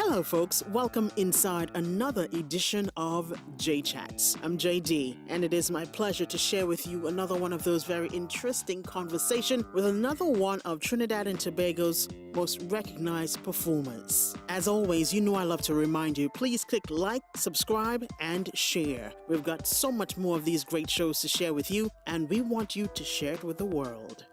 Hello folks, welcome inside another edition of JCHATS. I'm JD, and it is my pleasure to share with you another one of those very interesting conversation with another one of Trinidad and Tobago's most recognized performers. As always, you know I love to remind you, please click like, subscribe, and share. We've got so much more of these great shows to share with you, and we want you to share it with the world.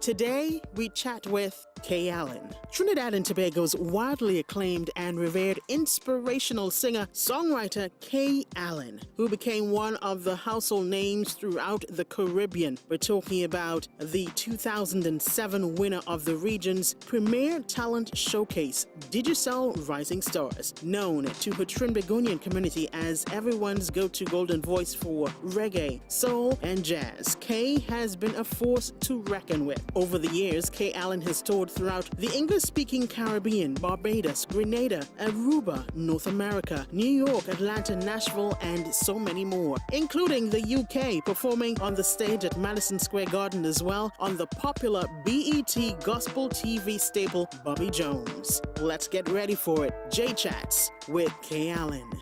Today, we chat with Kay Alleyne, Trinidad and Tobago's widely acclaimed and revered inspirational singer-songwriter Kay Alleyne, who became one of the household names throughout the Caribbean. We're talking about the 2007 winner of the region's premier talent showcase, Digicel Rising Stars, known to her Trinbagonian community as everyone's go-to golden voice for reggae, soul, and jazz. Kay has been a force to reckon with. Over the years, Kay Alleyne has toured throughout the English-speaking Caribbean, Barbados, Grenada, Aruba, North America, New York, Atlanta, Nashville, and so many more, including the UK, performing on the stage at Madison Square Garden as well on the popular BET gospel TV staple Bobby Jones. Let's get ready for it. JCHATS with Kay Alleyne.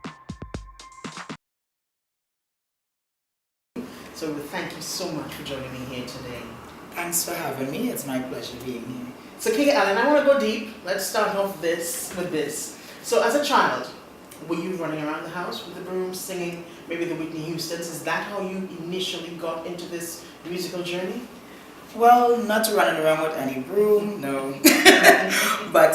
So thank you so much for joining me here today. Thanks for having me. It's my pleasure being here. So Kay Alleyne, I want to go deep. Let's start off with this. So as a child, were you running around the house with the broom singing maybe the Whitney Houstons? Is that how you initially got into this musical journey? Well, not running around with any broom, no. But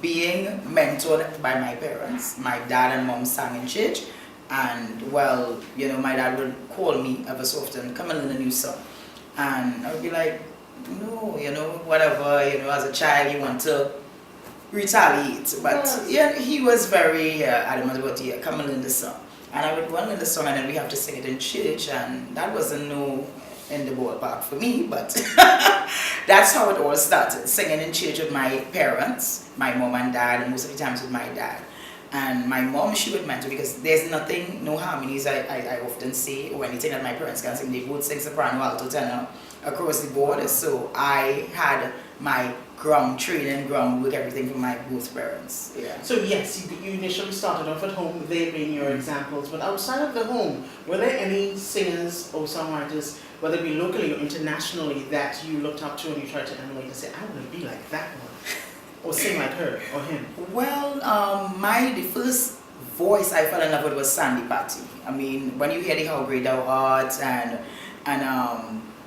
being mentored by my parents. My dad and mom sang in church. And well, you know, my dad would call me ever so often, come in a new song. And I would be like, no, you know, whatever, you know, as a child you want to retaliate. But yeah, he was very adamant about coming in the song. And I would run in the song and then we have to sing it in church, and that wasn't no in the ballpark for me, but that's how it all started. Singing in church with my parents, my mom and dad, and most of the times with my dad. And my mom, she would mentor, because there's nothing, no harmonies I often say, or anything that my parents can sing. They both sing soprano, alto, tenor across the board. So I had my ground training, groundwork, everything from my both parents. Yeah. So yes, you initially started off at home, they being your examples, but outside of the home, were there any singers or songwriters, whether it be locally or internationally, that you looked up to and you tried to emulate and say, I want to be like that one? Or sing like her or him? Well, the first voice I fell in love with was Sandy Patty. I mean, when you hear the How Great Thou Art and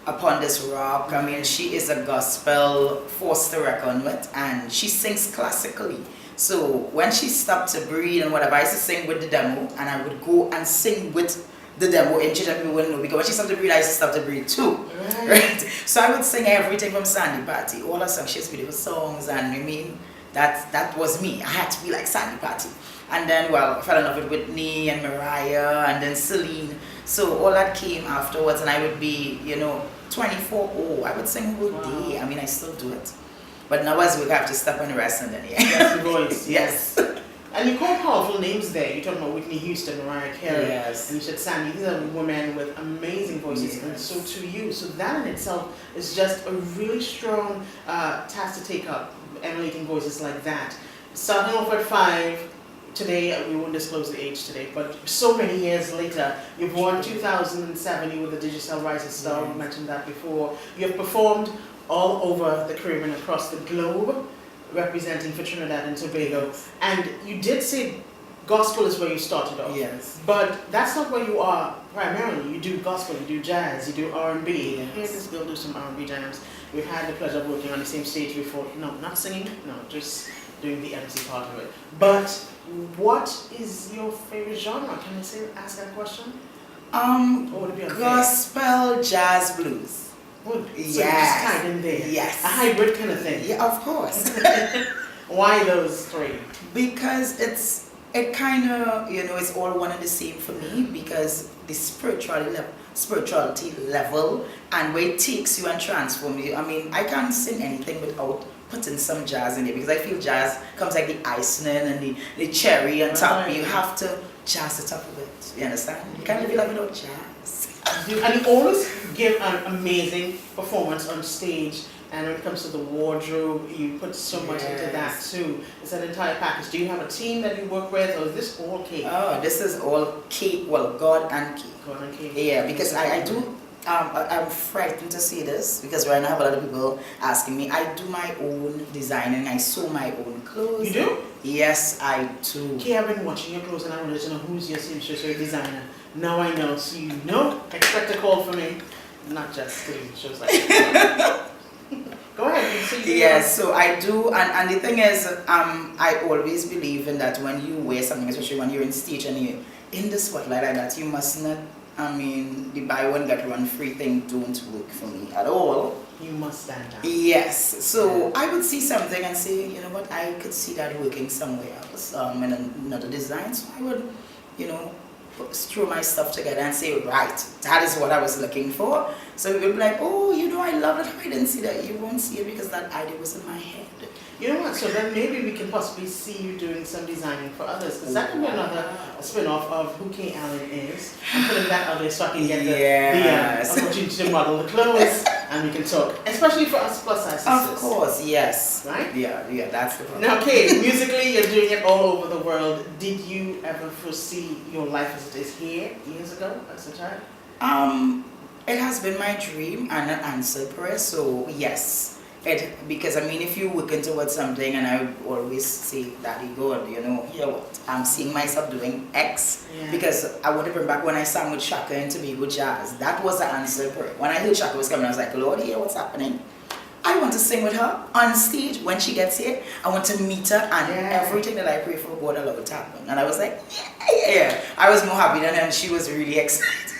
Upon This Rock, I mean, she is a gospel force to reckon with, and she sings classically. So when she stopped to breathe and whatever, I used to sing with the demo, and I would go and sing with the demo in church, and people wouldn't know, because when she stopped to breathe, I used to stop to breathe too. Right? So I would sing everything from Sandy Patty, all her songs. She has beautiful songs, and I mean, that was me. I had to be like Sandy Patty. And then, well, I fell in love with Whitney and Mariah and then Celine. So all that came afterwards, and I would be, you know, 24, I would sing all day. I mean, I still do it. But now as we have to stop and rest, and then, yeah. That's the voice, yes. And you call powerful names there. You're talking about Whitney Houston, Mariah Carey, yes. And you said Sandy. These are women with amazing voices, yes. And so to you. So that in itself is just a really strong task to take up, emulating voices like that. Starting off at 5, today, we won't disclose the age today, but so many years later, you've won 2007, you were the Digicel Rising Star, we mentioned that before. You have performed all over the Caribbean, across the globe, representing for Trinidad and Tobago. And you did say gospel is where you started off. Yes. But that's not where you are primarily. You do gospel, you do jazz, you do R&B. Yes. Here's this girl do some R&B jams. We've had the pleasure of working on the same stage before. No, not singing, no, just doing the MC part of it. But what is your favorite genre? Can I ask that question? Or would it be gospel, jazz, blues. Good. So yes. you just tied in there. Yes. A hybrid kind of thing. Yeah, of course. Why those three? Because it kind of, you know, it's all one and the same for me, because the spirituality level and where it takes you and transforms you. I mean, I can't sing anything without putting some jazz in there, because I feel jazz comes like the icing and the cherry on top. You have to jazz the top of it. You understand? You can't live your life without jazz. And you always give an amazing performance on stage. And when it comes to the wardrobe, you put so much into that too. It's an entire package. Do you have a team that you work with, or is this all cake? Oh, this is all cake. Well, God and cake. God and cake. Yeah, because I do. I'm frightened to say this because right now I have a lot of people asking me. I do my own designing. I sew my own clothes. You do? Yes, I do. Okay, I've been watching your clothes and I wanted to know who's your seamstress or your designer. Now I know. So you know, expect a call from me. Not just doing shows like that. Go ahead. So Yes, so I do, and the thing is, I always believe in that when you wear something, especially when you're in stage and you're in the spotlight like that, you must not. I mean, the buy one get one free thing don't work for me at all. You must stand out. Yes, so I would see something and say, you know what, I could see that working somewhere else, in another design. So I would, you know, throw my stuff together and say, right, that is what I was looking for. So people would be like, oh, you know, I love it. I didn't see that. You won't see it because that idea was in my head. You know what? So then maybe we can possibly see you doing some designing for others, because that can be another spin-off of who K. Alleyne is. I'm putting that out there so I can get the opportunity to model the clothes, and we can talk, especially for us plus size sisters. Of course, yes. Right? Yeah, that's the problem. Now, Kay, musically, you're doing it all over the world. Did you ever foresee your life as it is here years ago as a child? It has been my dream and an answered prayer. So yes. Because I mean, if you work towards something, and I always say, Daddy God, you know, hear what? I'm seeing myself doing X. Yeah. Because I want to bring back when I sang with Shaka in Tobago Jazz. That was the answer prayer. When I heard Shaka was coming, I was like, Lord, hear what's happening. I want to sing with her on stage when she gets here. I want to meet her, and everything that I pray for, God allowed to happen. And I was like, yeah. I was more happy than her, and she was really excited.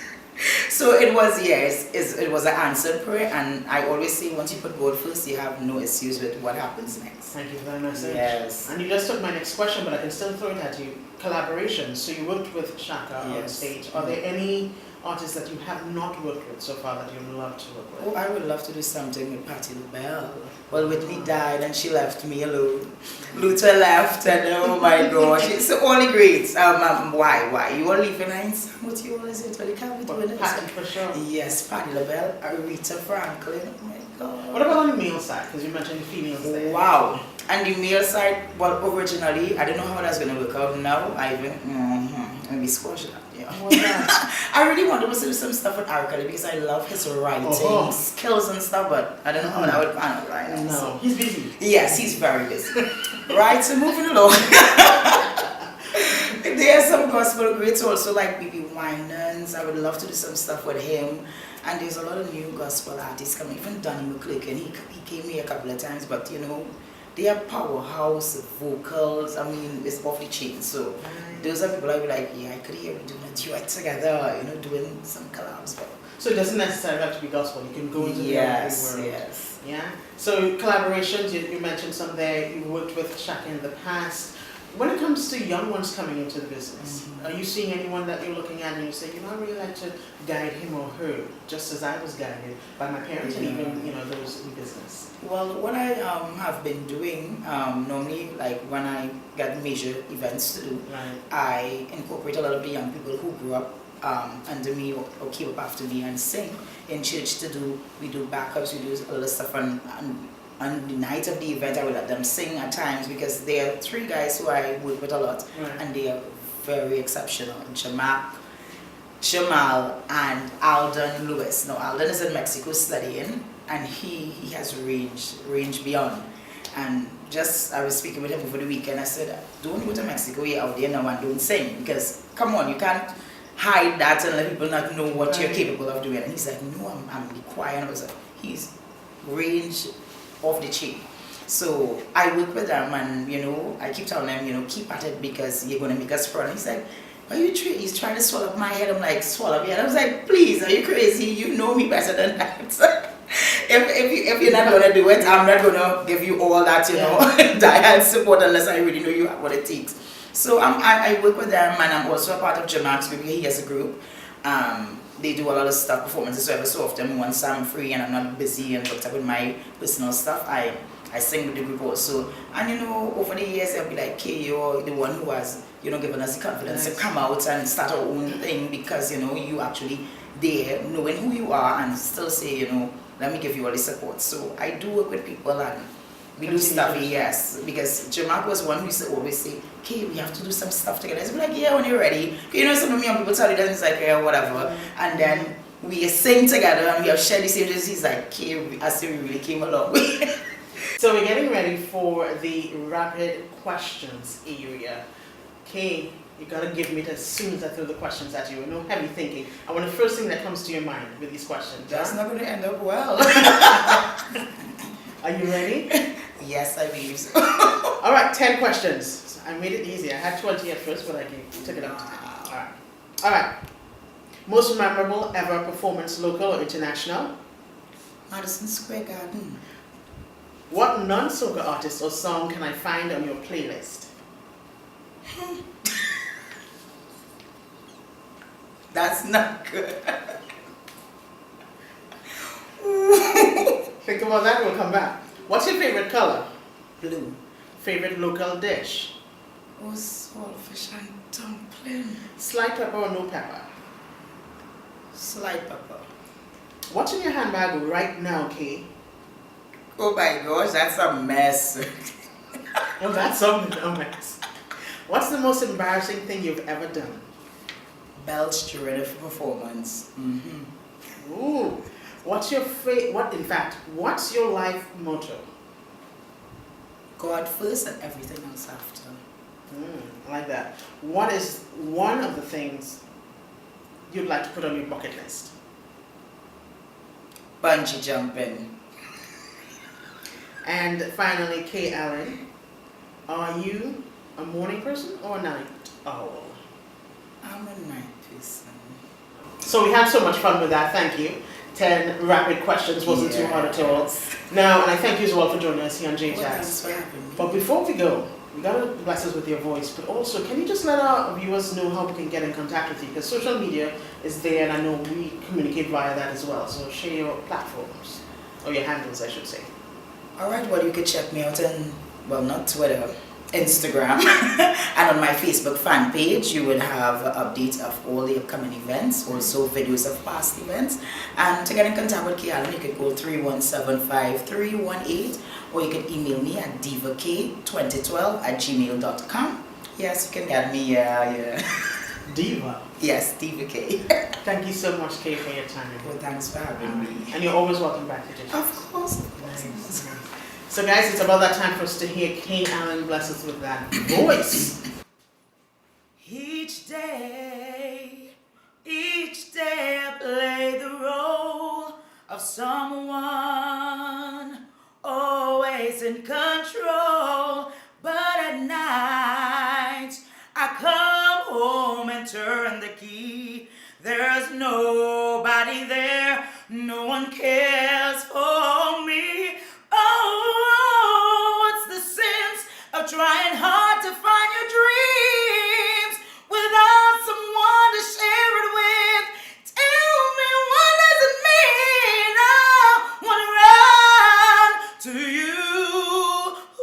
So it was, it was an answered prayer, and I always say once you put God first, you have no issues with what happens next. Thank you for that message. Yes. And you just took my next question, but I can still throw it at you. Collaborations. So you worked with Shaka on stage. Are there any artists that you have not worked with so far that you'd love to work with? Oh, I would love to do something with Patti LaBelle. Well, Whitney died and she left me alone. Luther left, and oh my gosh, it's only great. Why? You all leaving and what you always say? Well, you can't be doing it. Patti, for sure. Yes, Patti LaBelle, Aretha Franklin. Oh my God. What about on the male side? Because you mentioned the females there. Wow. And the male side, well, originally, I don't know how that's going to work out now. I even, maybe squash that. Yeah. I really want to do some stuff with R. Kelly because I love his writing skills and stuff, but I don't know how that would pan out right now. No, so. he's busy. Yes, he's very busy. Right, so moving along. There are some gospel greats also like B.B. Winans. I would love to do some stuff with him. And there's a lot of new gospel artists coming, even Donnie McClurkin. He came here a couple of times, but you know, they are powerhouse vocals. I mean, it's off the chain. So those are people I would like, yeah, I could hear doing a duet together, you know, doing some collabs. But so it doesn't necessarily have to be gospel. You can go into the world. Yes. Yeah. So collaborations, you mentioned some there. You worked with Shaka in the past. When it comes to young ones coming into the business, are you seeing anyone that you're looking at and you say, you know, I really like to guide him or her, just as I was guided by my parents and even, you know, those in business? Well, what I have been doing, normally, like when I get major events to do, I incorporate a lot of the young people who grew up under me or came up after me and sing in church to do. We do backups, we do a lot of stuff on the night of the event. I will let them sing at times because there are 3 guys who I work with a lot and they are very exceptional. Jamal and Alden Lewis. Now Alden is in Mexico studying and he has range beyond. And just I was speaking with him over the weekend. I said, don't go to Mexico, you're out there now and don't sing because come on, you can't hide that and let people not know what you're capable of doing. And he's like, no, I'm the choir. And I was like, he's range off the chain. So I work with them and you know I keep telling them, you know, keep at it because you're going to make us proud. And he's like, are you he's trying to swallow up my head. I'm like, swallow your head. I was like, please, are you crazy? You know me better than that. if you're not going to do it, I'm not going to give you all that, you know, diehard support unless I really know you have what it takes. So I work with them and I'm also a part of JCHATS because he has a group. They do a lot of stuff, performances, so every so often once I'm free and I'm not busy and booked up with my personal stuff, I sing with the group also. And you know, over the years they'll be like, okay, you're the one who has, you know, given us the confidence to come out and start our own thing because, you know, you actually there knowing who you are and still say, you know, let me give you all the support. So I do work with people and we do stuff, yes. Because Jamak was one who used to always say, okay, we have to do some stuff together. He's like, yeah, when you're ready. You know, some of young people tell you that, it's like, yeah, whatever. And then we sing together and we have shared the same days. He's like, okay, I see we really came a long way. So we're getting ready for the rapid questions area. Okay, you gotta give me it as soon as I throw the questions at you. No heavy thinking. I want the first thing that comes to your mind with these questions. That's not going to end up well. Are you ready? Yes, I believe so. All right, 10 questions. So I made it easy. I had 20 at first, but I took it up to 10. All right. All right. Most memorable ever performance, local or international? Madison Square Garden. What non-soca artist or song can I find on your playlist? That's not good. Think about that, we'll come back. What's your favorite color? Blue. Favorite local dish? Oh, saltfish and dumpling. Slight pepper or no pepper? Slight pepper. What's in your handbag right now, Kay? Oh my gosh, that's a mess. Oh, that's something, a mess. What's the most embarrassing thing you've ever done? Belch during a performance. Mm-hmm. Ooh. What's your what's your life motto? God first and everything else after. I like that. What is one of the things you'd like to put on your bucket list? Bungee jumping. And finally, Kay Alleyne, are you a morning person or a night owl? I'm a night person. So we had so much fun with that, thank you. 10 rapid questions wasn't too hard at all. Now, and I thank you as well for joining us here on JCHATS. But before we go, you gotta bless us with your voice, but also, can you just let our viewers know how we can get in contact with you? Because social media is there, and I know we communicate via that as well. So share your platforms, or your handles, I should say. Alright, well, you can check me out on, well, not Twitter, Instagram, and on my Facebook fan page. You will have updates of all the upcoming events, also videos of past events. And to get in contact with Kay Alleyne, you can call 3175318, or you can email me at divak2012@gmail.com. Yes, you can get me, yeah. Diva. Yes, Diva K. Thank you so much, Kay, for your time. Well, thanks for having me. And you're always welcome back to JCHATS. Of course. So guys, it's about that time for us to hear Kay Alleyne bless us with that voice. Each day I play the role of someone always in control, but at night I come home and turn the key. There's nobody there, no one cares for me. Oh, what's the sense of trying hard to find your dreams without someone to share it with? Tell me, what does it mean? I wanna run to you.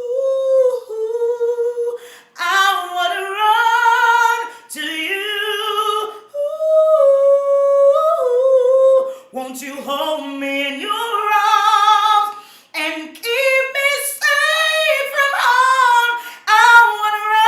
Ooh, I wanna run to you. Ooh, won't you hold me in your arms and keep me safe from harm? I wanna run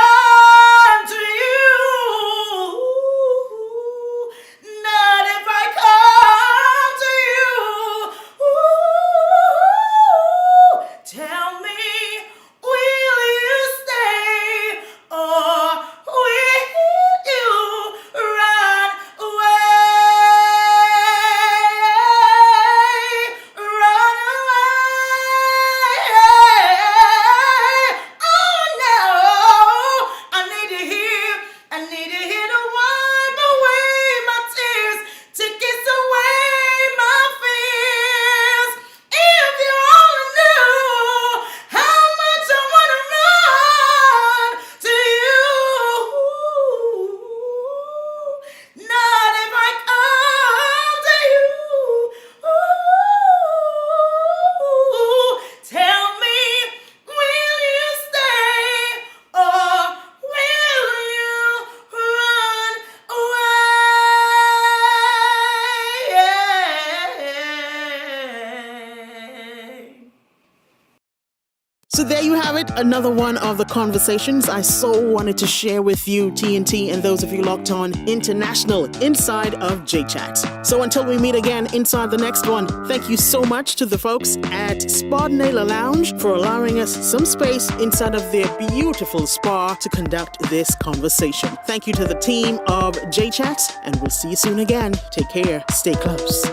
So there you have it, another one of the conversations I so wanted to share with you, TNT, and those of you locked on international inside of JCHATS. So until we meet again inside the next one, thank you so much to the folks at Spodnela Lounge for allowing us some space inside of their beautiful spa to conduct this conversation. Thank you to the team of JCHATS, and we'll see you soon again. Take care. Stay close.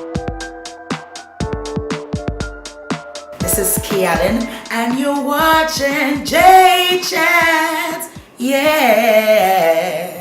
This is Alleyne, and you're watching JCHATS. Yeah.